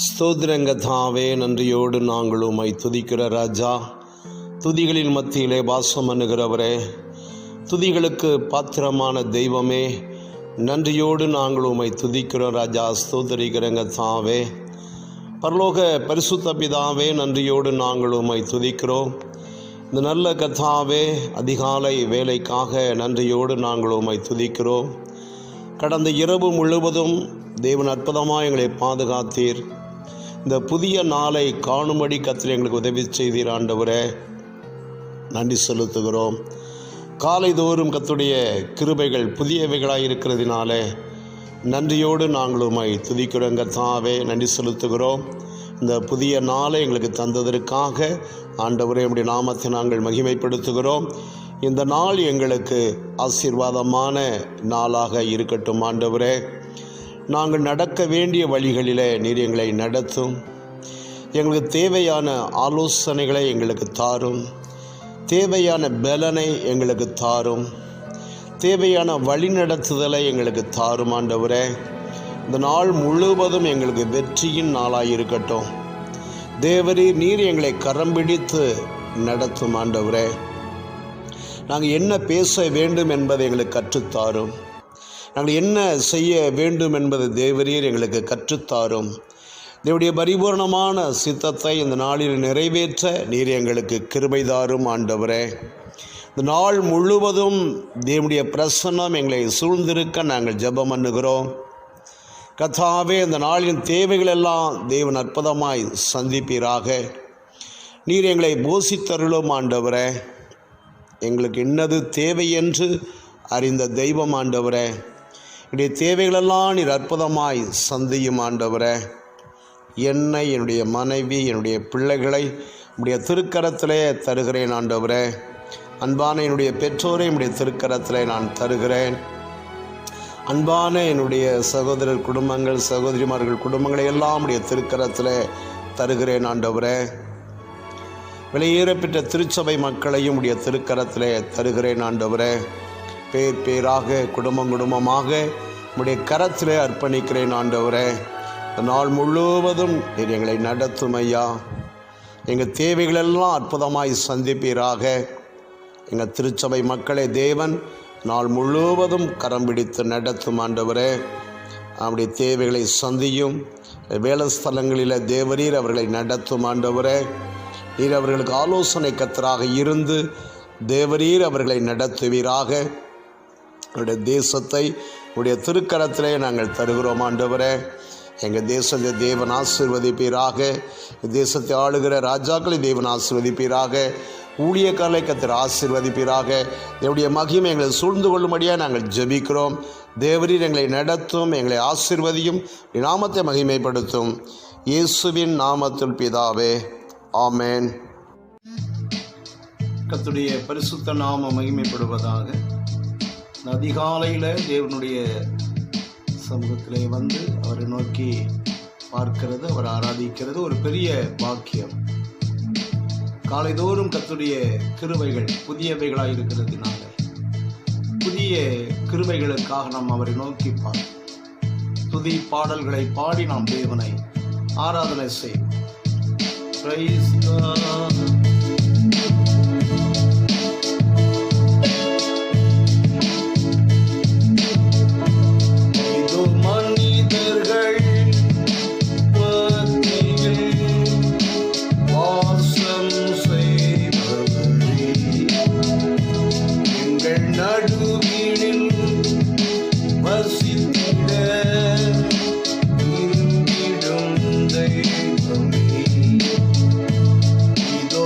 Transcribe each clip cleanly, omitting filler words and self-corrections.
ஸ்தோத்திரங்கதாவே, நன்றியோடு நாங்கள் உம்மை துதிக்கிற ராஜா, துதிகளின் மத்தியிலே வாசம் பண்ணுகிறவரே, துதிகளுக்கு பாத்திரமான தெய்வமே, நன்றியோடு நாங்கள் உம்மை துதிக்கிறோம் ராஜா. ஸ்தோத்திரிக்கிறங்கதாவே, பரலோக பரிசுத்த பிதாவே, நன்றியோடு நாங்கள் உம்மை துதிக்கிறோம். இந்த நல்ல கதாவே, அதிகாலை வேலைக்காக நன்றியோடு நாங்கள் உம்மை துதிக்கிறோம். கடந்த இரவு முழுவதும் தேவன் அற்புதமாக எங்களை பாதுகாத்தீர். இந்த புதிய நாளை காணும்படி கர்த்தர் எங்களுக்கு உதவி செய்தீர் ஆண்டவரே, நன்றி செலுத்துகிறோம். காலைதோறும் கர்த்தருடைய கிருபைகள் புதியவைகளாக இருக்கிறதுனாலே நன்றியோடு நாங்கள் உம்மை துதிக்கிறோம் கர்த்தாவே, நன்றி செலுத்துகிறோம். இந்த புதிய நாளை எங்களுக்கு தந்ததற்காக ஆண்டவரே உம்முடைய நாமத்தை நாங்கள் மகிமைப்படுத்துகிறோம். இந்த நாள் எங்களுக்கு ஆசீர்வாதமான நாளாக இருக்கட்டும் ஆண்டவரே. நாங்கள் நடக்க வேண்டிய வழிகளிலே நீர் எங்களை நடத்தும். எங்களுக்கு தேவையான ஆலோசனைகளை எங்களுக்கு தாரும், தேவையான பலனை எங்களுக்கு தாரும், தேவையான வழிநடத்துதலை எங்களுக்கு தாரும் ஆண்டவரே. இந்த நாள் முழுவதும் எங்களுக்கு வெற்றியின் நாளாக இருக்கட்டும். தேவரீர் நீர் எங்களை கரம் பிடித்து நடத்தும் ஆண்டவரே. நாங்கள் என்ன பேச வேண்டும் என்பதை எங்களுக்கு கற்றுத்தாரும். நாங்கள் என்ன செய்ய வேண்டும் என்பது தேவரீர் எங்களுக்கு கற்றுத்தாரும். தேவனுடைய பரிபூர்ணமான சித்தத்தை இந்த நாளில் நிறைவேற்ற நீர் எங்களுக்கு கிருபை தாரும் ஆண்டவரே. இந்த நாள் முழுவதும் தேவனுடைய பிரசன்னம் எங்களை சூழ்ந்திருக்க நாங்கள் ஜெபம் பண்ணுகிறோம் கர்த்தாவே. இந்த நாளின் தேவைகளெல்லாம் தேவன் அற்புதமாய் சந்திப்பீராக. நீர் எங்களை போஷித்தருளும் ஆண்டவரே. எங்களுக்கு என்னது தேவை என்று அறிந்த தெய்வம் ஆண்டவரே. என்னுடைய தேவைகளெல்லாம் நீர் அற்புதமாய் சந்தியும் ஆண்டவரே. என்னை, என்னுடைய மனைவி, என்னுடைய பிள்ளைகளை உம்முடைய திருக்கரத்திலே தருகிறேன் ஆண்டவரே. அன்பான என்னுடைய பெற்றோரை உம்முடைய திருக்கரத்திலே நான் தருகிறேன். அன்பான என்னுடைய சகோதரர் குடும்பங்கள், சகோதரிமார்கள் குடும்பங்களை எல்லாம் உடைய திருக்கரத்திலே தருகிறேன் ஆண்டவரே. வெளியேறப்பெற்ற திருச்சபை மக்களையும் உடைய திருக்கரத்திலே தருகிறேன் ஆண்டவரே. பேர் பேராக, குடும்பம் குடும்பமாக உடைய கரத்திலே அர்ப்பணிக்கிறேன் ஆண்டவரே. நாள் முழுவதும் நீர் எங்களை நடத்தும் ஐயா. எங்கள் தேவைகளெல்லாம் அற்புதமாய் சந்திப்பீராக. எங்கள் திருச்சபை மக்களை தேவன் நாள் முழுவதும் கரம் பிடித்து நடத்தும் ஆண்டவரே. அவருடைய தேவைகளை சந்தியும். வேலை ஸ்தலங்களில் தேவரீர் அவர்களை நடத்தும் ஆண்டவரே. நீர் அவர்களுக்கு ஆலோசனை கர்த்தராக இருந்து தேவரீர் அவர்களை நடத்துவீராக. என்னுடைய தேசத்தை உடைய திருக்கரத்திலே நாங்கள் தருகிறோம் ஆண்டவரே. எங்கள் தேசத்தை தேவன் ஆசீர்வதிப்பீராக. தேசத்தை ஆளுகிற ராஜாக்களை தேவன் ஆசீர்வதிப்பீராக. ஊழியக்காரரை கர்த்தர் ஆசீர்வதிப்பீராக. என்னுடைய மகிமை எங்களை சூழ்ந்து கொள்ளும்படியாக நாங்கள் ஜெபிக்கிறோம். தேவரீர் எங்களை நடத்தும், எங்களை ஆசீர்வதியும், நாமத்தை மகிமைப்படுத்தும். இயேசுவின் நாமத்தில் பிதாவே, ஆமேன். கர்த்தருடைய பரிசுத்த நாமம் மகிமைப்படுவதாக. அதிகாலையில் தேவனுடைய சமூகத்திலே வந்து அவரை நோக்கி பார்க்கிறது, அவர் ஆராதிக்கிறது ஒரு பெரிய பாக்கியம். காலைதோறும் கர்த்தருடைய கிருபைகள் புதியவைகளாக இருக்கிறதுனால புதிய கிருபைகளுக்காக நாம் அவரை நோக்கி துதி பாடல்களை பாடி நாம் தேவனை ஆராதனை செய்வோம். Praise God. இதோ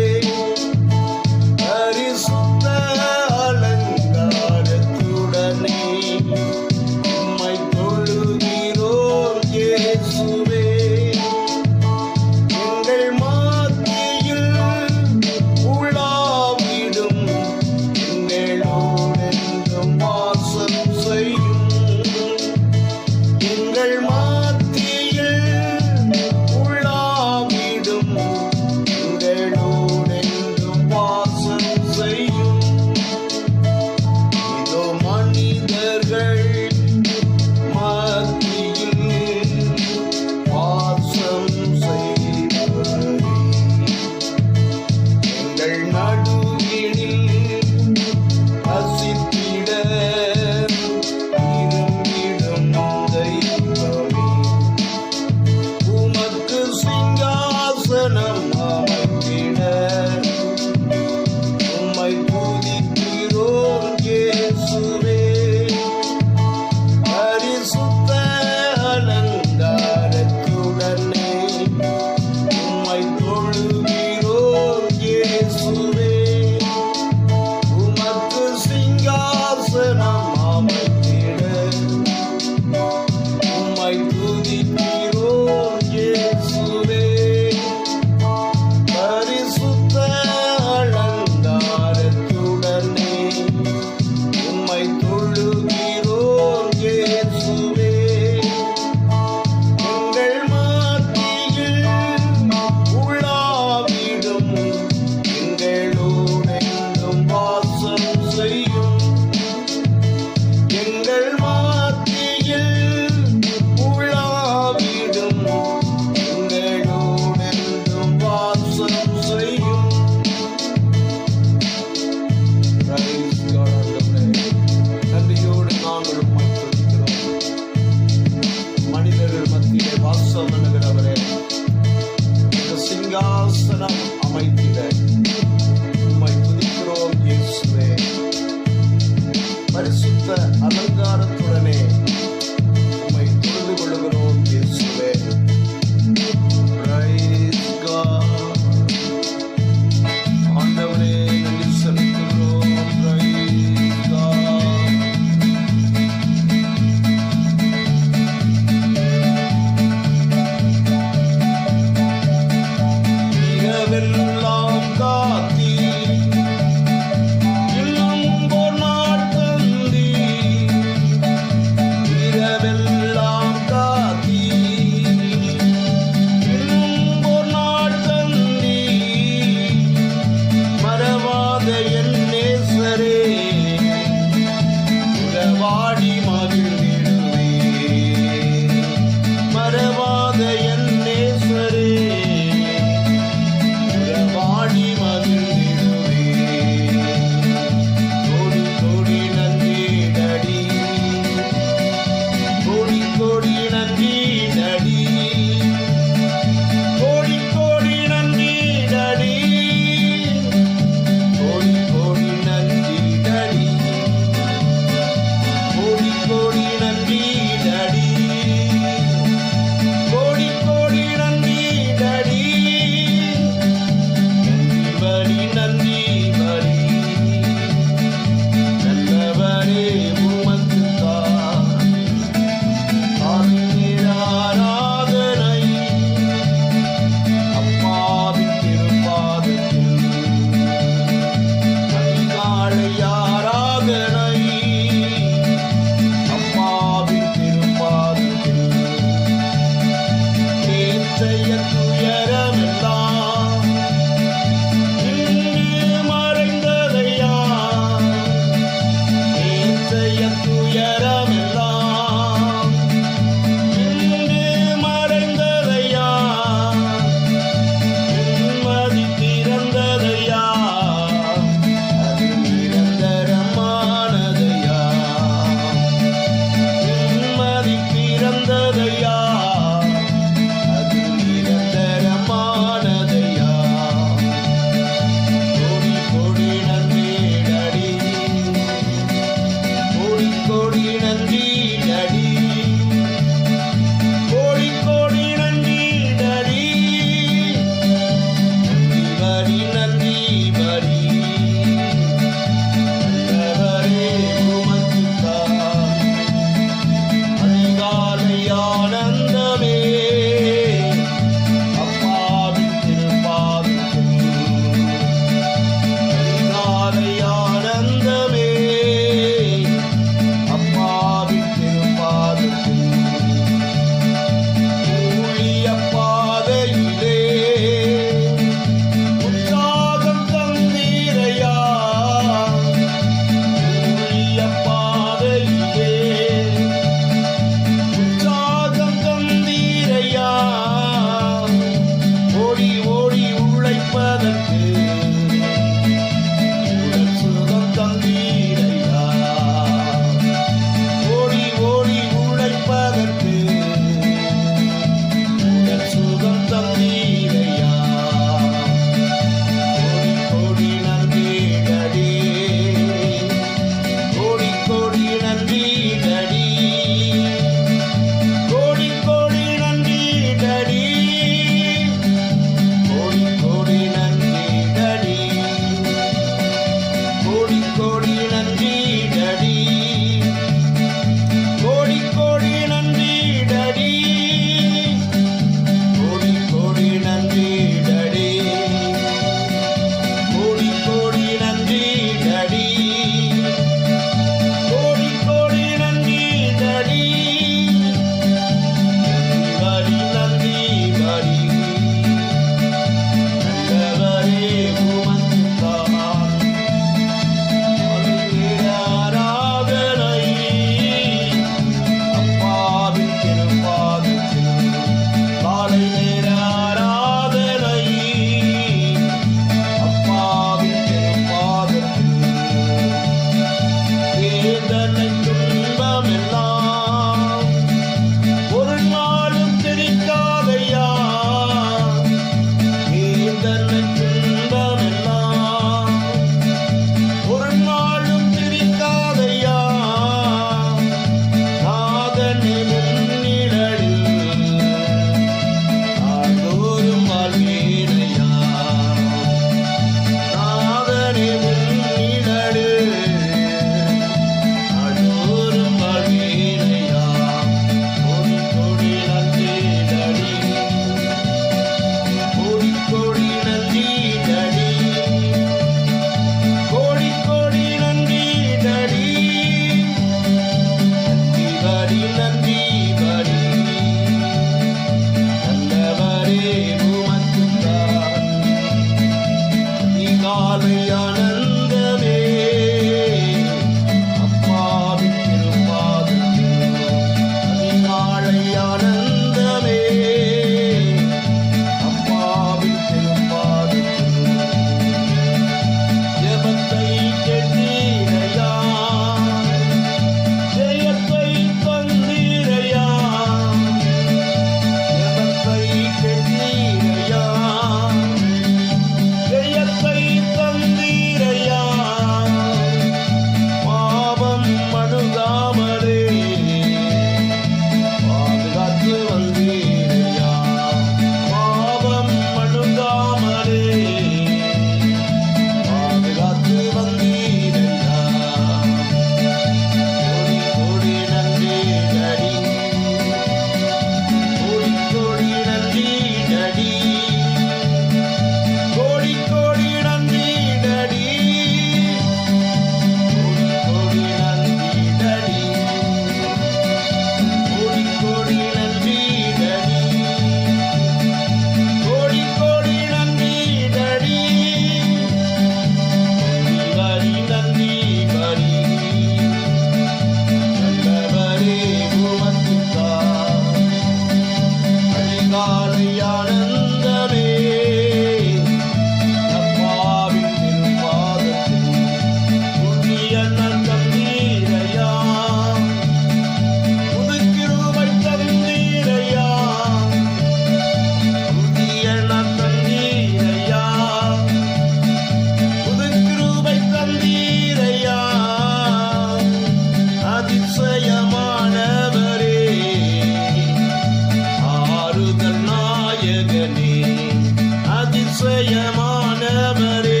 அதிசயமானவரே,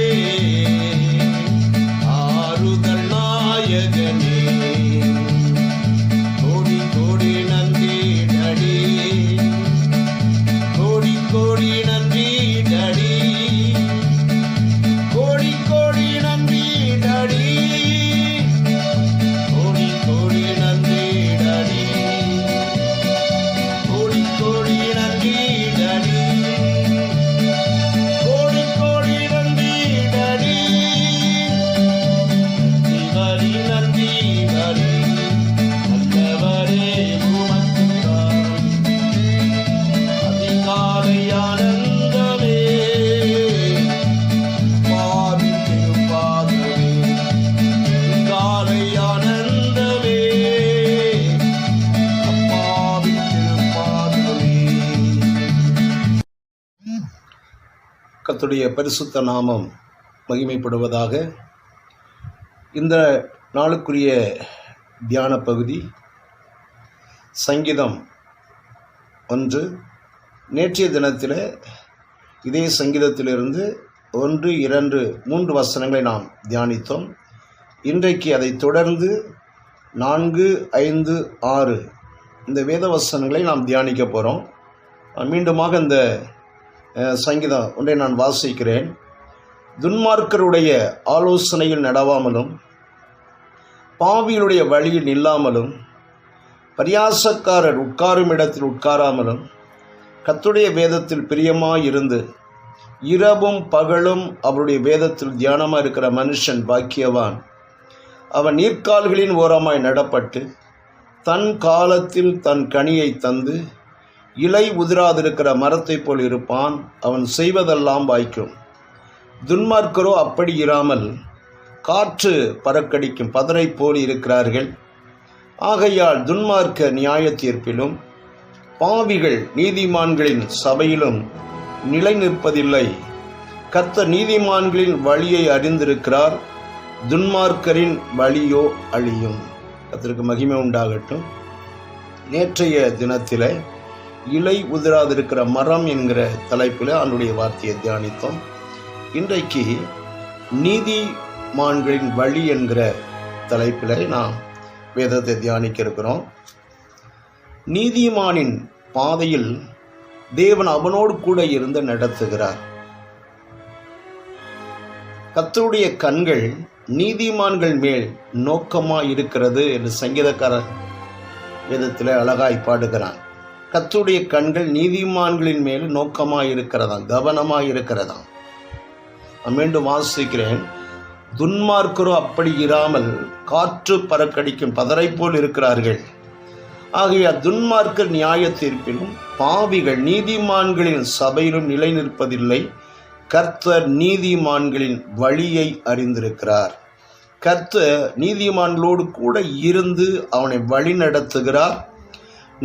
ஆறுதல் நாயகனே, கோடி கோடி நன்றி டடி, கோடி கோடி நன்றி டடி, கோடி கோடி நன்றி டடி, கோடி கோடி நன்றி டடி, கோடி கோடி நன்றி டடி, கோடி கோடி நன்றி டடி, நன்றி நன்றி வரி நல்லவரே உமக்குத்தான். அதிகாலை ஆனந்தமே, பாவின் திருப்பாதமே, அதிகாலை ஆனந்தமே, அப்பாவின் திருப்பாதமே. கர்த்தருடைய பரிசுத்த நாமம் மகிமைப்படுவதாக. இந்த நாளுக்குரிய தியான பகுதி சங்கீதம் 1. நேற்றைய தினத்தில் இதே சங்கீதத்திலிருந்து 1, 2, 3 வசனங்களை நாம் தியானித்தோம். இன்றைக்கு அதை தொடர்ந்து 4, 5, 6 இந்த வேத வசனங்களை நாம் தியானிக்க போகிறோம். மீண்டுமாக இந்த சங்கீதம் ஒன்றை நான் வாசிக்கிறேன். துன்மார்க்கருடைய ஆலோசனையில் நடவாமலும், பாவிகளுடைய வழியில் நில்லாமலும், பரியாசக்காரர் உட்காரும் இடத்தில் உட்காராமலும், கர்த்தருடைய வேதத்தில் பிரியமாயிருந்து இரவும் பகலும் அவருடைய வேதத்தில் தியானமாக இருக்கிற மனுஷன் பாக்கியவான். அவன் நீர்க்கால்களின் ஓரமாய் நடப்பட்டு தன் காலத்தில் தன் கனியை தந்து இலை உதிராதிருக்கிற மரத்தைப் போல் இருப்பான். அவன் செய்வதெல்லாம் வாய்க்கும். துன்மார்க்கரோ அப்படி இராமல் காற்று பறக்கடிக்கும் பதரை போல் இருக்கிறார்கள். ஆகையால் துன்மார்க்க நியாய தீர்ப்பிலும் பாவிகள் நீதிமான்களின் சபையிலும் நிலை நிற்பதில்லை. கர்த்தர் நீதிமான்களின் வழியை அறிந்திருக்கிறார், துன்மார்க்கரின் வழியோ அழியும். கர்த்தருக்கு மகிமை உண்டாகட்டும். நேற்றைய தினத்தில் இலை உதிராதிருக்கிற மரம் என்கிற தலைப்பில் அவனுடைய வார்த்தையை தியானித்தோம். இன்றைக்கு நீதிமான்களின் வழி என்கிற தலைப்பில் நாம் வேதத்தை தியானிக்க இருக்கிறோம். நீதிமானின் பாதையில் தேவன் அவனோடு கூட இருந்து நடத்துகிறார். கர்த்தருடைய கண்கள் நீதிமான்கள் மேல் நோக்கமாக இருக்கிறது என்று சங்கீதக்காரர் வேதத்தில் அழகாய் பாடுகிறான். கர்த்தருடைய கண்கள் நீதிமான்களின் மேல் நோக்கமாக இருக்கிறதாம், கவனமாக இருக்கிறதாம். நான் மீண்டும் வாசிக்கிறேன். துன்மார்க்கரோ அப்படி இராமல் காற்று பறக்கடிக்கும் பதரை போல் இருக்கிறார்கள். ஆகிய துன்மார்க்கர் நியாய தீர்ப்பிலும் பாவிகள் நீதிமான்களின் சபையிலும் நிலை நிற்பதில்லை. கர்த்தர் நீதிமான்களின் வழியை அறிந்திருக்கிறார். கர்த்தர் நீதிமான்களோடு கூட இருந்து அவனை வழி நடத்துகிறார்.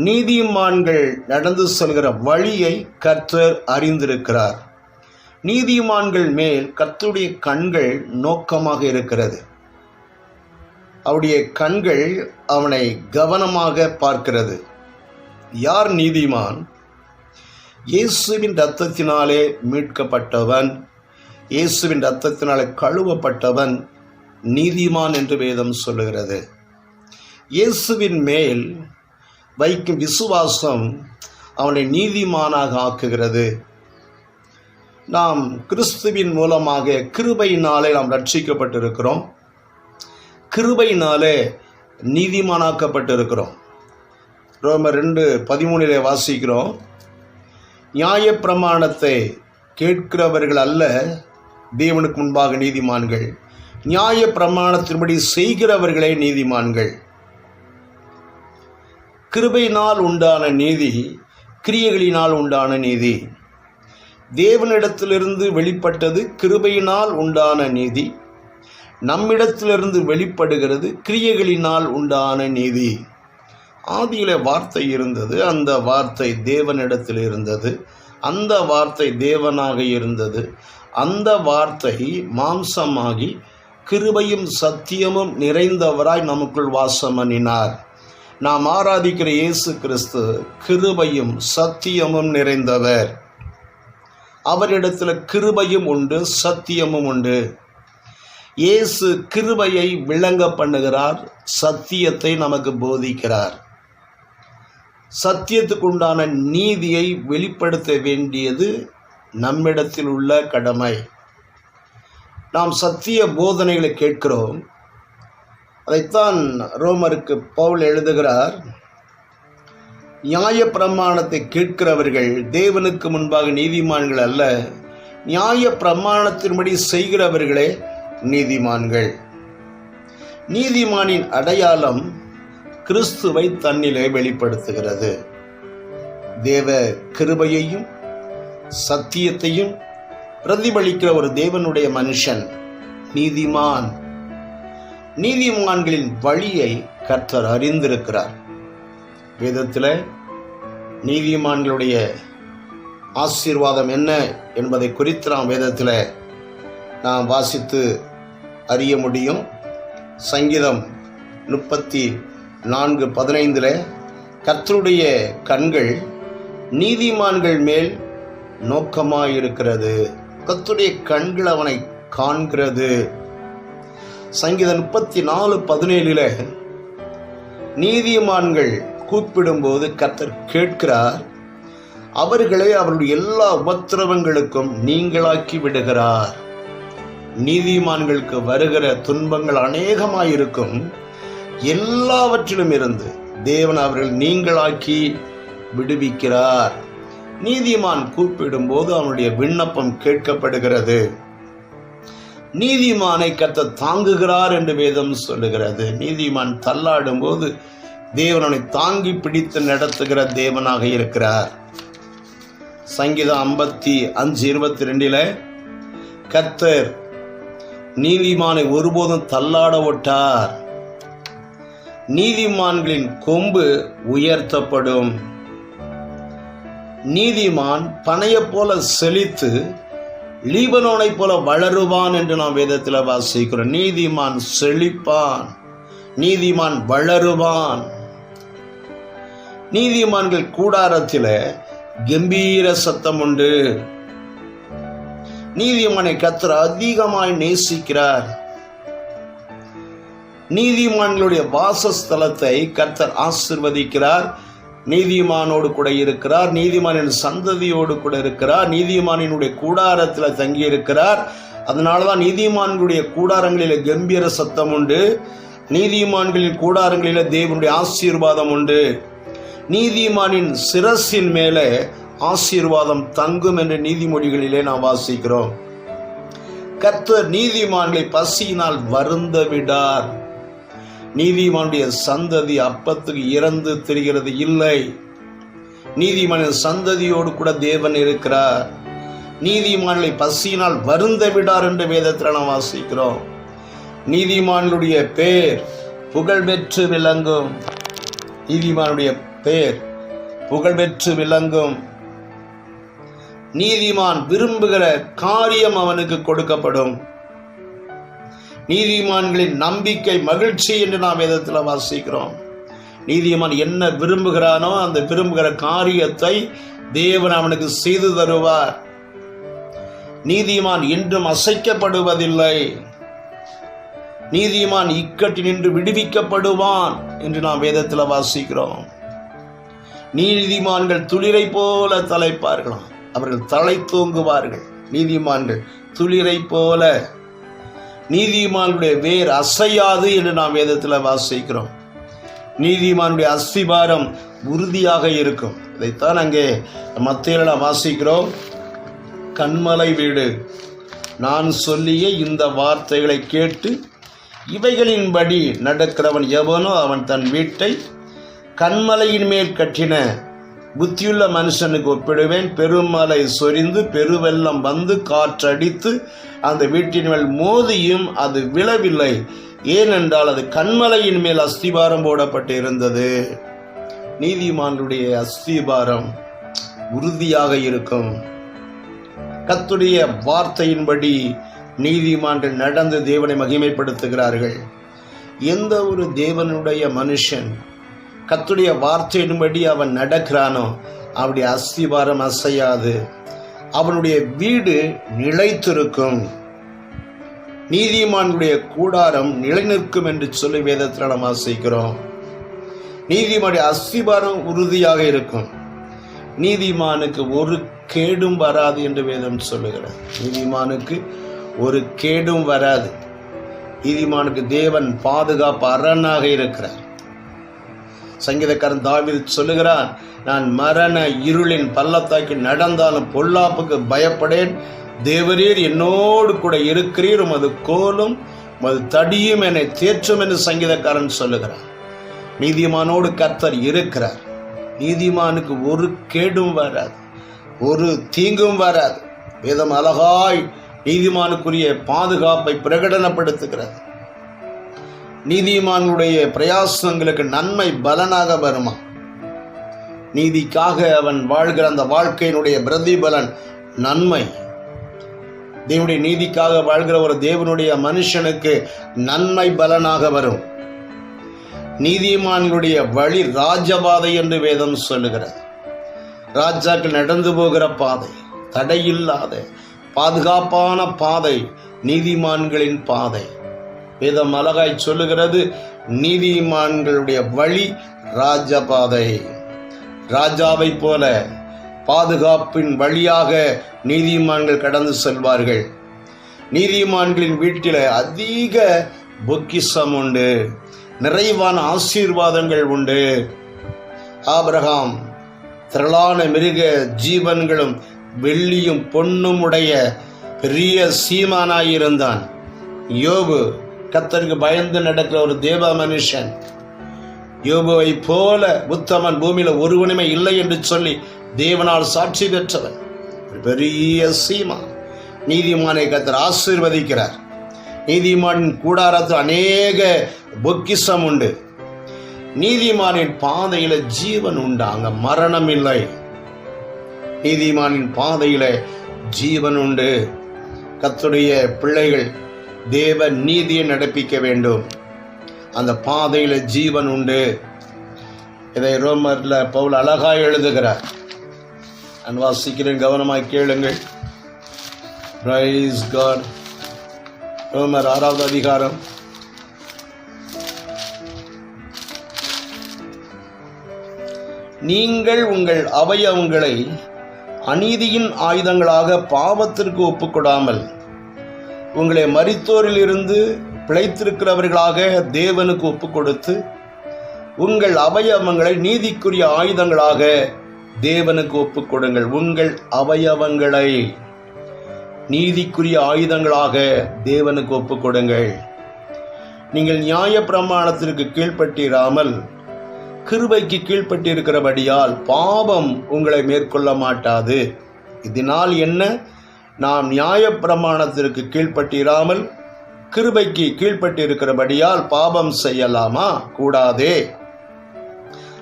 நீதிமான்கள் நடந்து செல்கிற வழியை கர்த்தர் அறிந்திருக்கிறார். நீதிமான்கள் மேல் கர்த்தருடைய கண்கள் நோக்கமாக இருக்கிறது. அவருடைய கண்கள் அவனை கவனமாக பார்க்கிறது. யார் நீதிமான்? இயேசுவின் இரத்தத்தினாலே மீட்கப்பட்டவன், இயேசுவின் இரத்தத்தினாலே கழுவப்பட்டவன் நீதிமான் என்று வேதம் சொல்லுகிறது. இயேசுவின் மேல் வைக்கும் விசுவாசம் அவனை நீதிமானாக ஆக்குகிறது. நாம் கிறிஸ்துவின் மூலமாக கிருபையினாலே நாம் ரட்சிக்கப்பட்டிருக்கிறோம். கிருபையினாலே நீதிமானாக்கப்பட்டிருக்கிறோம். ரோமர் 2:13 வாசிக்கிறோம். நியாயப்பிரமாணத்தை கேட்கிறவர்கள் அல்ல தேவனுக்கு முன்பாக நீதிமான்கள், நியாயப்பிரமாணத்தின்படி செய்கிறவர்களே நீதிமான்கள். கிருபையினால் உண்டான நீதி கிரியைகளினால் உண்டான நீதி. தேவனிடத்திலிருந்து வெளிப்பட்டது கிருபையினால் உண்டான நீதி. நம்மிடத்திலிருந்து வெளிப்படுகிறது கிரியைகளினால் உண்டான நீதி. ஆதியிலே வார்த்தை இருந்தது, அந்த வார்த்தை தேவனிடத்தில் இருந்தது, அந்த வார்த்தை தேவனாக இருந்தது. அந்த வார்த்தை மாம்சமாகி கிருபையும் சத்தியமும் நிறைந்தவராய் நமக்குள் வாசம் பண்ணினார். நாம் ஆராதிக்கிற இயேசு கிறிஸ்து கிருபையும் சத்தியமும் நிறைந்தவர். அவரிடத்தில் கிருபையும் உண்டு, சத்தியமும் உண்டு. இயேசு கிருபையை விளங்க பண்ணுகிறார், சத்தியத்தை நமக்கு போதிக்கிறார். சத்தியத்துக்குண்டான நீதியை வெளிப்படுத்த வேண்டியது நம்மிடத்தில் உள்ள கடமை. நாம் சத்திய போதனைகளை கேட்கிறோம். அதைத்தான் ரோமருக்கு பவுல் எழுதுகிறார், நியாய பிரமாணத்தை கேட்கிறவர்கள் தேவனுக்கு முன்பாக நீதிமான்கள் அல்ல, நியாய பிரமாணத்தின்படி செய்கிறவர்களே நீதிமான்கள். நீதிமானின் அடையாளம் கிறிஸ்துவை தன்னிலே வெளிப்படுத்துகிறது. தேவ கிருபையையும் சத்தியத்தையும் பிரதிபலிக்கிற ஒரு தேவனுடைய மனுஷன் நீதிமான். நீதிமான்களின் வழியை கர்த்தர் அறிந்திருக்கிறார். வேதத்தில் நீதிமான்களுடைய ஆசீர்வாதம் என்ன என்பதை குறித்து நாம் வேதத்தில் நாம் வாசித்து அறிய முடியும். சங்கீதம் 34:15 கர்த்தருடைய கண்கள் நீதிமான்கள் மேல் நோக்கமாயிருக்கிறது. கர்த்தருடைய கண்கள் அவனை காண்கிறது. சங்கீதம் 34:17 நீதிமான்கள் கூப்பிடும்போது கர்த்தர் கேட்கிறார், அவர்களை அவருடைய எல்லா உபத்திரவங்களுக்கும் நீங்களாக்கி விடுகிறார். நீதிமான்களுக்கு வருகிற துன்பங்கள் அநேகமாயிருக்கும், எல்லாவற்றிலும் இருந்து தேவன் அவர்கள் நீங்களாக்கி விடுவிக்கிறார். நீதிமான் கூப்பிடும்போது அவனுடைய விண்ணப்பம் கேட்கப்படுகிறது. நீதிமானை கர்த்தர் தாங்குகிறார் என்று வேதம் சொல்லுகிறது. நீதிமான் தள்ளாடும் போது தேவனை தாங்கி பிடித்து நடத்துகிற தேவனாக இருக்கிறார். சங்கீதம் 55:22 கர்த்தர் நீதிமானை ஒருபோதும் தள்ளாட விட்டார். நீதிமான்களின் கொம்பு உயர்த்தப்படும். நீதிமான் பனையை போல செழித்து லீபனோனை போல வளருவான் என்று நாம் வேதத்தில் வாசிக்கிறோம். நீதிமான் செழிப்பான், நீதிமான் வளருவான். நீதிமான்கள் கூடாரத்தில் கம்பீர சத்தம் உண்டு. நீதிமானை கர்த்தர் அதிகமாய் நேசிக்கிறார். நீதிமான்களுடைய வாசஸ்தலத்தை கர்த்தர் ஆசீர்வதிக்கிறார். நீதிமானோடு கூட இருக்கிறார், நீதிமானின் சந்ததியோடு கூட இருக்கிறார், நீதிமானினுடைய கூடாரத்தில் தங்கி இருக்கிறார். அதனாலதான் நீதிமான்களுடைய கூடாரங்களில் கம்பீர சத்தம் உண்டு. நீதிமான்களின் கூடாரங்களில் தேவனுடைய ஆசீர்வாதம் உண்டு. நீதிமானின் சிரசின் மேலே ஆசீர்வாதம் தங்கும் என்று நீதிமொழிகளிலே நாம் வாசிக்கிறோம். கர்த்தர் நீதிமான்களை பசியினால் வருந்த விடார். நீதிமானுடைய சந்ததி அப்பத்துக்கு இறந்து தெரிகிறது இல்லை. நீதிமானின் சந்ததியோடு கூட தேவன் இருக்கிறார். நீதிமான்களை பசியினால் வருந்த விடார் என்று வேதத்தில் நாம் வாசிக்கிறோம். நீதிமானுடைய பேர் புகழ்பெற்று விளங்கும். நீதிமானுடைய பேர் புகழ்பெற்று விளங்கும். நீதிமான் விரும்புகிற காரியம் அவனுக்கு கொடுக்கப்படும். நீதிமான்களின் நம்பிக்கை மகிழ்ச்சி என்று நாம் வேதத்தில் வாசிக்கிறோம். நீதிமான் என்ன விரும்புகிறானோ அந்த விரும்புகிற காரியத்தை தேவன் அவனுக்கு செய்து தருவார். நீதிமான் என்றும் அசைக்கப்படுவதில்லை. நீதிமான் இக்கட்டினின்று விடுவிக்கப்படுவான் என்று நாம் வேதத்தில் வாசிக்கிறோம். நீதிமான்கள் துளிரை போல தலைப்பார்களாம், அவர்கள் தலை தூங்குவார்கள். நீதிமான்கள் துளிரை போல. நீதிமானுடைய வேர் அசையாது என்று நாம் வேதத்தில் வாசிக்கிறோம். நீதிமானுடைய அஸ்திபாரம் உறுதியாக இருக்கும். இதைத்தான் அங்கே மத்தேயுல வாசிக்கிறோம். கன்மலை வீடு, நான் சொல்லிய இந்த வார்த்தைகளை கேட்டு இவைகளின்படி நடக்கிறவன் எவனோ அவன் தன் வீட்டை கன்மலையின் மேல் கட்டின புத்தியுள்ள மனுஷனுக்கு ஒப்பிடுவேன். பெருமலை சொரிந்து பெருவெள்ளம் வந்து காற்றடித்து அந்த வீட்டின் மேல் மோதியும் அது விழவில்லை, ஏனென்றால் அது கன்மலையின் மேல் அஸ்திபாரம் போடப்பட்டு இருந்தது. நீதிமானுடைய அஸ்திபாரம் உறுதியாக இருக்கும். கர்த்தருடைய வார்த்தையின்படி நீதிமான்கள் நடந்து தேவனை மகிமைப்படுத்துகிறார்கள். எந்த ஒரு தேவனுடைய மனுஷன் கர்த்தருடைய வார்த்தையின்படி அவன் நடக்கிறானோ அவருடைய அஸ்திபாரம் அசையாது. அவனுடைய வீடு நிலைத்திருக்கும். நீதிமானுடைய கூடாரம் நிலை நிற்கும் என்று சொல்லி வேதத்தில் நாம் வாசிக்கிறோம். நீதிமானுடைய அஸ்திபாரம் உறுதியாக இருக்கும். நீதிமானுக்கு ஒரு கேடும் வராது என்று வேதம் சொல்லுகிறார். நீதிமானுக்கு ஒரு கேடும் வராது. நீதிமானுக்கு தேவன் பாதுகாப்பு அரணாக இருக்கிறார். சங்கீதக்காரன் தாவீது சொல்லுகிறான், நான் மரண இருளின் பள்ளத்தாக்கில் நடந்தாலும் பொல்லாப்புக்கு பயப்படேன், தேவரீர் என்னோடு கூட இருக்கிறீர், உமது கோலும் உமது தடியும் என்னை தேற்றும் என்று சங்கீதக்காரன் சொல்லுகிறான். நீதிமானோடு கர்த்தர் இருக்கிறார். நீதிமானுக்கு ஒரு கேடும் வராது, ஒரு தீங்கும் வராது. வேதம் அழகாய் நீதிமானுக்குரிய பாதுகாப்பை பிரகடனப்படுத்துகிறது. நீதிமானுடைய பிரயாசங்களுக்கு நன்மை பலனாக வருமா? நீதிக்காக அவன் வாழ்கிற அந்த வாழ்க்கையினுடைய பிரதிபலன் நன்மை. தேவனுடைய நீதிக்காக வாழ்கிற ஒரு தேவனுடைய மனுஷனுக்கு நன்மை பலனாக வரும். நீதிமான்களுடைய வழி ராஜபாதை என்று வேதம் சொல்லுகிறது. ராஜாக்கள் நடந்து போகிற பாதை, தடையில்லாத பாதுகாப்பான பாதை நீதிமான்களின் பாதை. வேதம் அழகாய் சொல்லுகிறது, நீதிமான்களுடைய வழி ராஜபாதை. ராஜாவை போல பாதுகாப்பின் வழியாக நீதிமான்கள் கடந்து செல்வார்கள். நீதிமான்களின் வீட்டில் அதிக பொக்கிஷம் உண்டு, நிறைவான ஆசீர்வாதங்கள் உண்டு. ஆபிரகாம் திரளான மிருக ஜீவன்களும் வெள்ளியும் பொன்னும் உடைய பெரிய சீமானாயிருந்தான். யோபு கர்த்தருக்கு பயந்து நடக்கிற ஒரு தேவ மனுஷன். யோபுவை போல உத்தமன் பூமியில ஒருவனுமே இல்லை என்று சொல்லி தேவனால் சாட்சி பெற்றவன். ஒரு பெரிய சீமா. நீதிமானை கர்த்தர் ஆசீர்வதிக்கிறார். நீதிமானின் கூடாரத்தில் அநேக பொக்கிஷம் உண்டு. நீதிமானின் பாதையில ஜீவன் உண்டு, அங்க மரணம் இல்லை. நீதிமானின் பாதையில ஜீவன் உண்டு. கர்த்தருடைய பிள்ளைகள் தேவ நீதியை நடப்பிக்க வேண்டும். அந்த பாதையில ஜீவன் உண்டு. இதை ரோமர்ல பவுல் அழகாய் எழுதுகிறார். நான் வாசிக்கிறேன், கவனமாய் கேளுங்கள். Praise God. ரோமர் 6வது அதிகாரம் நீங்கள் உங்கள் அவயவங்களை அநீதியின் ஆயுதங்களாக பாவத்திற்கு ஒப்புக்கொடாமல் உங்களை மரித்தோரில் இருந்து பிழைத்திருக்கிறவர்களாக தேவனுக்கு ஒப்பு கொடுத்து உங்கள் அவயவங்களை நீதிக்குரிய ஆயுதங்களாக தேவனுக்கு ஒப்பு கொடுங்கள். உங்கள் அவயவங்களை நீதிக்குரிய ஆயுதங்களாக தேவனுக்கு ஒப்பு கொடுங்கள். நீங்கள் நியாய பிரமாணத்திற்கு கீழ்ப்பட்டிராமல் கிருபைக்கு கீழ்ப்பட்டிருக்கிறபடியால் பாவம் உங்களை மேற்கொள்ள மாட்டாது. இதனால் என்ன? நாம் நியாய பிரமாணத்திற்கு கீழ்ப்பட்டிராமல் கிருபைக்கு கீழ்ப்பட்டிருக்கிறபடியால் பாவம் செய்யலாமா? கூடாதே.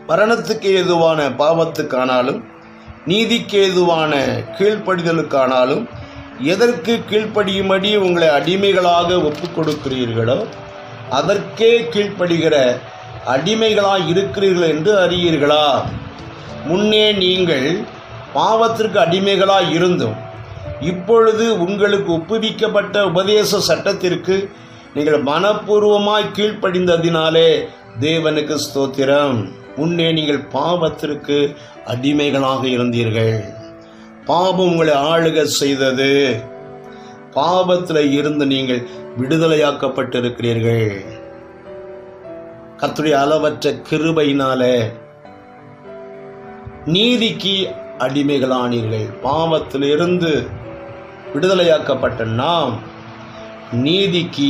மரணத்துக்கு ஏதுவான பாவத்துக்கானாலும் நீதிக்கு ஏதுவான கீழ்ப்படிதலுக்கானாலும் எதற்கு கீழ்ப்படியும்படி உங்களை அடிமைகளாக ஒப்புக் கொடுக்கிறீர்களோ அதற்கே கீழ்ப்படுகிற அடிமைகளாய் இருக்கிறீர்கள் என்று அறியீர்களா? முன்னே நீங்கள் பாவத்திற்கு அடிமைகளாய் இருந்தும் இப்பொழுது உங்களுக்கு ஒப்புவிக்கப்பட்ட உபதேச சட்டத்திற்கு நீங்கள் மனப்பூர்வமாய் கீழ்ப்படிந்ததினாலே தேவனுக்கு ஸ்தோத்திரம். முன்னே நீங்கள் பாவத்திற்கு அடிமைகளாக இருந்தீர்கள். பாவம் உங்களை ஆளுக செய்தது. பாவத்தில் இருந்து நீங்கள் விடுதலையாக்கப்பட்டிருக்கிறீர்கள். கர்த்தருடைய அளவற்ற கிருபையினாலே நீதிக்கு அடிமைகளானீர்கள். பாவத்திலிருந்து விடுதலையாக்கப்பட்ட நாம் நீதிக்கு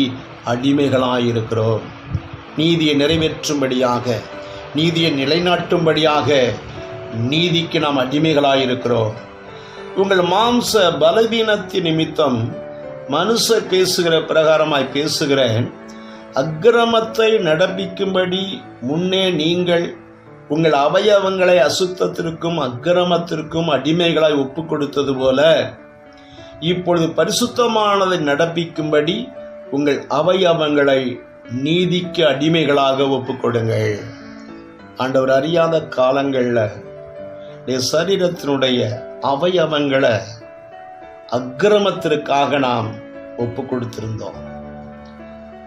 அடிமைகளாயிருக்கிறோம். நீதியை நிறைவேற்றும்படியாக, நீதியை நிலைநாட்டும்படியாக நீதிக்கு நாம் அடிமைகளாயிருக்கிறோம். உங்கள் மாம்ச பலவீனத்தின் நிமித்தம் மனுஷர் பேசுகிற பிரகாரமாய் பேசுகிறேன். அக்கிரமத்தை நடப்பிக்கும்படி முன்னே நீங்கள் உங்கள் அவயவங்களை அசுத்தத்திற்கும் அக்கிரமத்திற்கும் அடிமைகளாய் ஒப்புக் கொடுத்தது போல இப்பொழுது பரிசுத்தமானதை நடப்பிக்கும்படி உங்கள் அவயவங்களை நீதிக்கு அடிமைகளாக ஒப்புக்கொடுங்கள். ஆண்டவர் அறியாத காலங்களில் சரீரத்தினுடைய அவயவங்களை அக்கிரமத்திற்காக நாம் ஒப்பு கொடுத்திருந்தோம்.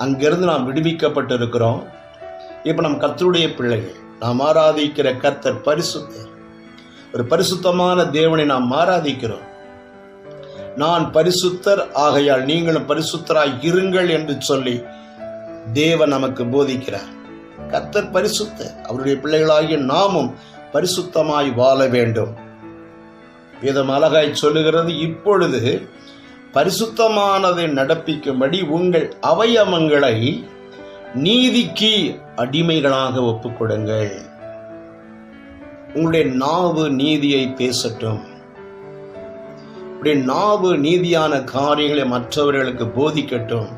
அங்கிருந்து நாம் விடுவிக்கப்பட்டிருக்கிறோம். இப்ப நம் கர்த்தருடைய பிள்ளைகள், நாம் ஆராதிக்கிற கர்த்தர் பரிசுத்தர். ஒரு பரிசுத்தமான தேவனை நாம் ஆராதிக்கிறோம். நான் பரிசுத்தர், ஆகையால் நீங்களும் பரிசுத்தராய் இருங்கள் என்று சொல்லி தேவன் நமக்கு போதிக்கிறார். கர்த்தர் பரிசுத்தர். அவருடைய பிள்ளைகளாகிய நாமும் பரிசுத்தமாய் வாழ வேண்டும். வேதம் அழகாய் சொல்லுகிறது, இப்பொழுது பரிசுத்தமானதை நடப்பிக்கும்படி உங்கள் அவயவங்களை நீதிக்கு அடிமைகளாக ஒப்புக்கொடுங்கள். உங்களுடைய நாவு நீதியை பேசட்டும். நாவு நீதியான காரியங்களை மற்றவர்களுக்கு போதிக்கட்டும்.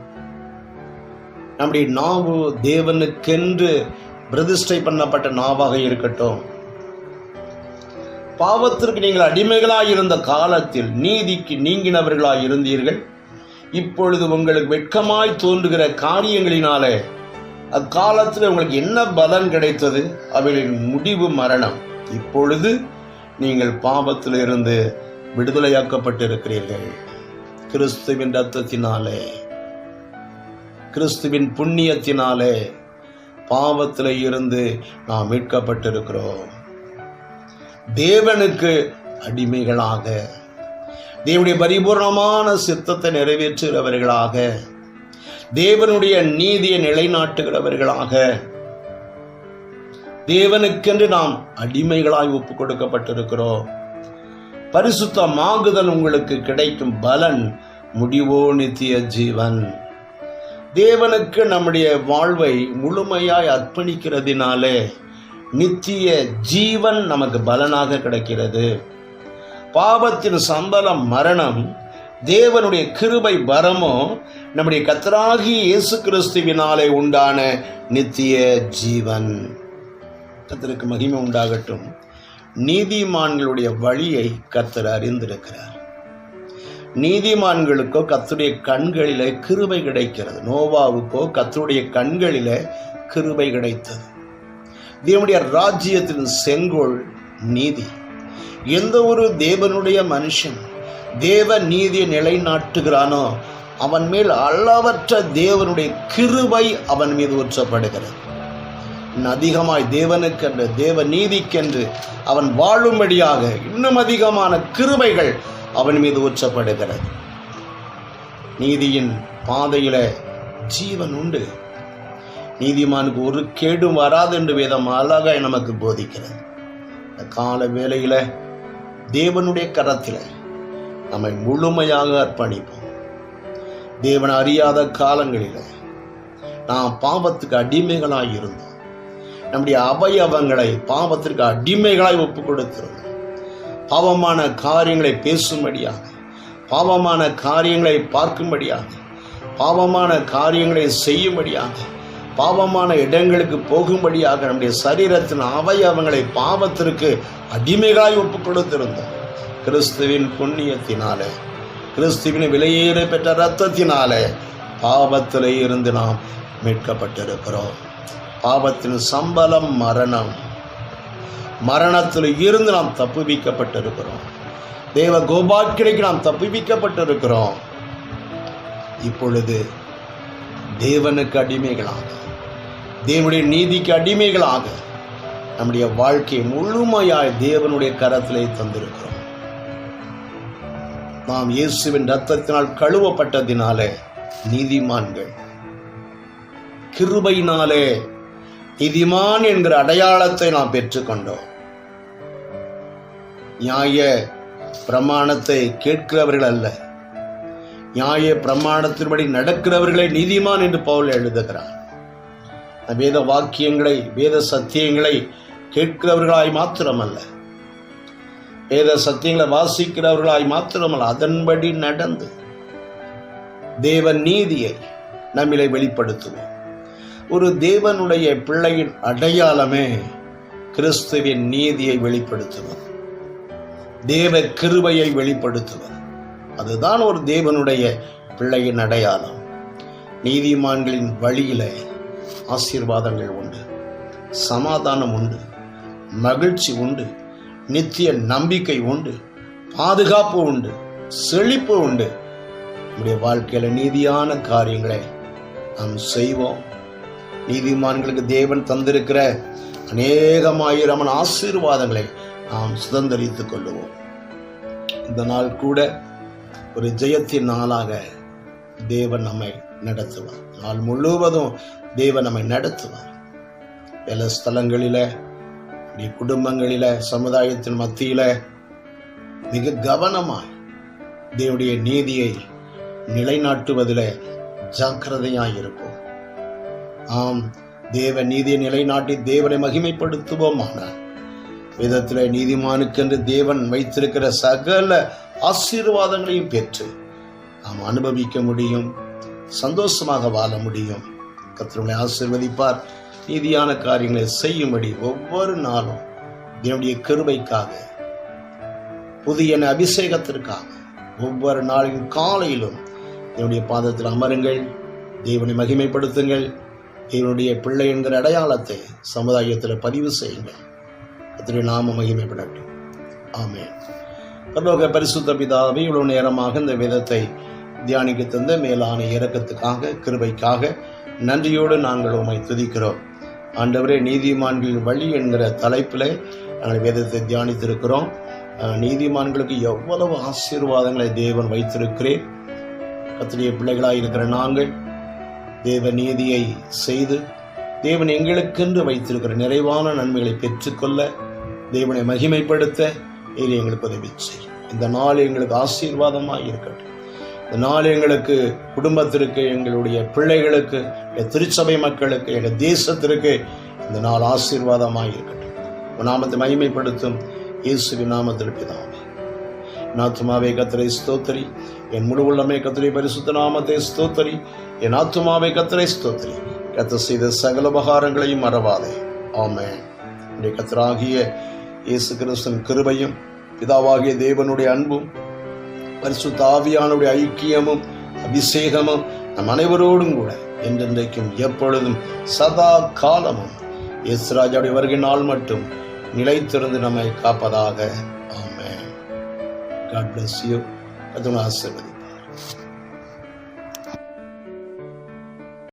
நம்முடைய நாவு தேவனுக்கென்று பிரதிஷ்டை பண்ணப்பட்ட நாவாக இருக்கட்டும். பாவத்திற்கு நீங்கள் அடிமைகளாய் இருந்த காலத்தில் நீதிக்கு நீங்கினவர்களாய் இருந்தீர்கள். இப்பொழுது உங்களுக்கு வெட்கமாய் தோன்றுகிற காரியங்களினாலே அக்காலத்தில் உங்களுக்கு என்ன பலன் கிடைத்தது? அவைகளின் முடிவு மரணம். இப்பொழுது நீங்கள் பாவத்தில் இருந்து விடுதலையாக்கப்பட்டிருக்கிறீர்கள். கிறிஸ்துவின் இரத்தத்தினாலே, கிறிஸ்துவின் புண்ணியத்தினாலே பாவத்தில் இருந்து நாம் மீட்கப்பட்டிருக்கிறோம். தேவனுக்கு அடிமைகளாக, தேவனுடைய பரிபூர்ணமான சித்தத்தை நிறைவேற்றுகிறவர்களாக, தேவனுடைய நீதியை நிலைநாட்டுகிறவர்களாக, தேவனுக்கென்று நாம் அடிமைகளாய் ஒப்பு கொடுக்கப்பட்டிருக்கிறோம். பரிசுத்தமாகுதல் உங்களுக்கு கிடைக்கும் பலன் முடிவோ நித்திய ஜீவன். தேவனுக்கு நம்முடைய வாழ்வை முழுமையாய் அர்ப்பணிக்கிறதினாலே நித்திய ஜீவன் நமக்கு பலனாக கிடைக்கிறது. பாவத்தின் சம்பளம் மரணம், தேவனுடைய கிருபை வரமோ நம்முடைய கர்த்தராகிய இயேசு கிறிஸ்துவினாலே உண்டான நித்திய ஜீவன். கர்த்தருக்கு மகிமை உண்டாகட்டும். நீதிமான்களுடைய வழியை கர்த்தர் அறிந்திருக்கிறார். நீதிமான்களுக்கோ கர்த்தருடைய கண்களிலே கிருபை கிடைக்கிறது. நோவாவுக்கோ கர்த்தருடைய கண்களிலே கிருபை கிடைத்தது. தேவனுடைய ராஜ்யத்தின் செங்கோல் நீதி. எந்த ஒரு தேவனுடைய மனுஷன் தேவ நீதியை நிலைநாட்டுகிறானோ அவன் மேல் அளவற்ற தேவனுடைய கிருபை அவன் மீது ஊற்றப்படுகிறது. அதிகமாய் தேவனுக்கென்று, தேவ நீதிக்கென்று அவன் வாழும்படியாக இன்னும் அதிகமான கிருபைகள் அவன் மீது ஊற்றப்படுகிறது. நீதியின் பாதையில ஜீவன் உண்டு. நீதிமானுக்கு ஒரு கேடும் வராது என்று வேதம் அழகாய் நமக்கு போதிக்கிறது. இந்த கால வேளையில தேவனுடைய கரத்தில் நம்மை முழுமையாக அர்ப்பணிப்போம். தேவன் அறியாத காலங்களில் நாம் பாவத்துக்கு அடிமைகளாய் இருந்தோம். நம்முடைய அவயவங்களை பாவத்திற்கு அடிமைகளாய் ஒப்பு கொடுத்திருந்தோம். பாவமான காரியங்களை பேசும்படியாக, பாவமான காரியங்களை பார்க்கும்படியாக, பாவமான காரியங்களை செய்யும்படியாக, பாவமான இடங்களுக்கு போகும்படியாக நம்முடைய சரீரத்தின் அவயவங்களை பாவத்திற்கு அடிமைகளாய் ஒப்பு கொடுத்திருந்தோம். கிறிஸ்துவின் புண்ணியத்தினாலே, கிறிஸ்துவின் விலையேற பெற்ற இரத்தத்தினாலே பாவத்திலே இருந்து நாம் மீட்கப்பட்டிருக்கிறோம். பாவத்தின் சம்பளம் மரணம். மரணத்தில் இருந்து நாம் தப்புவிக்கப்பட்டிருக்கிறோம். தேவ கோபாக்கினைக்கு நாம் தப்புவிக்கப்பட்டிருக்கிறோம். இப்பொழுது தேவனுக்கு அடிமைகளாக, தேவனுடைய நீதிக்கு அடிமைகளாக நம்முடைய வாழ்க்கையை முழுமையாய் தேவனுடைய கரத்திலே தந்திருக்கிறோம். நாம் இயேசுவின் இரத்தத்தினால் கழுவப்பட்டதினாலே நீதிமான்கள். கிருபையினாலே நீதிமான் என்கிற அடையாளத்தை நாம் பெற்றுக்கொண்டோம். நியாய பிரமாணத்தை கேட்கிறவர்கள் அல்ல, நியாய பிரமாணத்தின்படி நடக்கிறவர்களை நீதிமான் என்று பவுல் எழுதுகிறார். வேத வாக்கியங்களை, வேத சத்தியங்களை கேட்கிறவர்களாய் மாத்திரமல்ல, வேத சத்தியங்களை வாசிக்கிறவர்களாய் மாத்திரமல்ல, அதன்படி நடந்து தேவ நீதியை நம்மிலே வெளிப்படுத்துவோம். ஒரு தேவனுடைய பிள்ளையின் அடையாளமே கிறிஸ்துவின் நீதியை வெளிப்படுத்துவது, தேவ கிருபையை வெளிப்படுத்துவது. அதுதான் ஒரு தேவனுடைய பிள்ளையின் அடையாளம். நீதிமான்களின் வழியில ஆசீர்வாதங்கள் உண்டு, சமாதானம் உண்டு, மகிழ்ச்சி உண்டு, நித்திய நம்பிக்கை உண்டு, பாதுகாப்பு உண்டு. செழிப்பு உண்டு. நம்முடைய வாழ்க்கையில நீதியான காரியங்களை நாம் செய்வோம். நீதிமான்களுக்கு தேவன் தந்திருக்கிற அநேகமாயிரம் ஆசீர்வாதங்களை நாம் சுதந்திரித்துக் கொள்ளுவோம். இந்த நாள் கூட ஒரு ஜெயத்தின் நாளாக தேவன் நம்மை நடத்துவார். நாள் முழுவதும் தேவன் நம்மை நடத்துவார். பல ஸ்தலங்களில, குடும்பங்களில, சமுதாயத்தின் மத்தியில மிக கவனமாய் தேவனுடைய நீதியை நிலைநாட்டுவதில் ஜாக்கிரதையாயிருப்போம். ஆம், தேவ நீதியை நிலைநாட்டி தேவனை மகிமைப்படுத்துவோமானால் வேதத்தில் நீதிமானுக்கென்று தேவன் வைத்திருக்கிற சகல ஆசீர்வாதங்களையும் பெற்று நாம் அனுபவிக்க முடியும், சந்தோஷமாக வாழ முடியும். கர்த்தரை ஆசீர்வதிப்பார். நீதியான காரியங்களை செய்யும்படி ஒவ்வொரு நாளும் தேவனுடைய கிருபைக்காக, புதிய அபிஷேகத்திற்காக ஒவ்வொரு நாளின் காலையிலும் தேவனுடைய பாதத்தில் அமருங்கள், தேவனை மகிமைப்படுத்துங்கள். தேவனுடைய பிள்ளை என்கிற அடையாளத்தை சமுதாயத்தில் பதிவு செய்யுங்கள். கர்த்தருடைய நாமம் மகிமைப்படட்டும். ஆமென். பரலோக பரிசுத்த பிதாவே, இவ்வளவு நேரமாக இந்த வேதத்தை தியானிக்க தந்த மேலான இரக்கத்துக்காக, கிருபைக்காக நன்றியோடு நாங்கள் உம்மை துதிக்கிறோம். ஆண்டவரே, நீதிமான்களின் வழி என்கிற தலைப்பில் நாங்கள் வேதத்தை தியானித்திருக்கிறோம். நீதிமான்களுக்கு எவ்வளவு ஆசீர்வாதங்களை தேவன் வைத்திருக்கிறேன். கர்த்தருடைய பிள்ளைகளாக இருக்கிற நாங்கள் தேவ நீதியை செய்து தேவன் எங்களுக்கென்று வைத்திருக்கிற நிறைவான நன்மைகளை பெற்றுக்கொள்ள, தேவனை மகிமைப்படுத்த இது எங்களுக்கு உதவி செய்யும். இந்த நாள் எங்களுக்கு ஆசீர்வாதமாக இருக்கட்டும். இந்த நாள் எங்களுக்கு, குடும்பத்திற்கு, எங்களுடைய பிள்ளைகளுக்கு, திருச்சபை மக்களுக்கு, எங்கள் தேசத்திற்கு இந்த நாள் ஆசீர்வாதமாக இருக்கட்டும். உன் நாமத்தை மகிமைப்படுத்தும் இயேசுவின் நாமத்தில் பிதாவே. என் ஆத்துமாவே கர்த்தரை ஸ்தோத்திரி, என் முழு உள்ளமே கர்த்தருடைய பரிசுத்த நாமத்தை ஸ்தோத்திரி. என் ஆத்துமாவே கர்த்தரை ஸ்தோத்திரி, கர்த்தர் செய்த சகல உபகாரங்களையும் மறவாதே. ஆமென். என்னுடைய கர்த்தராகிய இயேசு கிறிஸ்துவின் கிருபையும், பிதாவாகிய தேவனுடைய அன்பும், பரிசுத்த ஆவியானுடைய ஐக்கியமும் அபிஷேகமும் நம் அனைவரோடும் கூட என்றென்றைக்கும் எப்பொழுதும் சதா காலமும் இயேசு ராஜாவுடைய வருகை நாள் மட்டும் நிலைத்திருந்து நம்மை காப்பதாக. ஆமென். God bless you. கர்த்தர் ஆசீர்வதிப்பார்.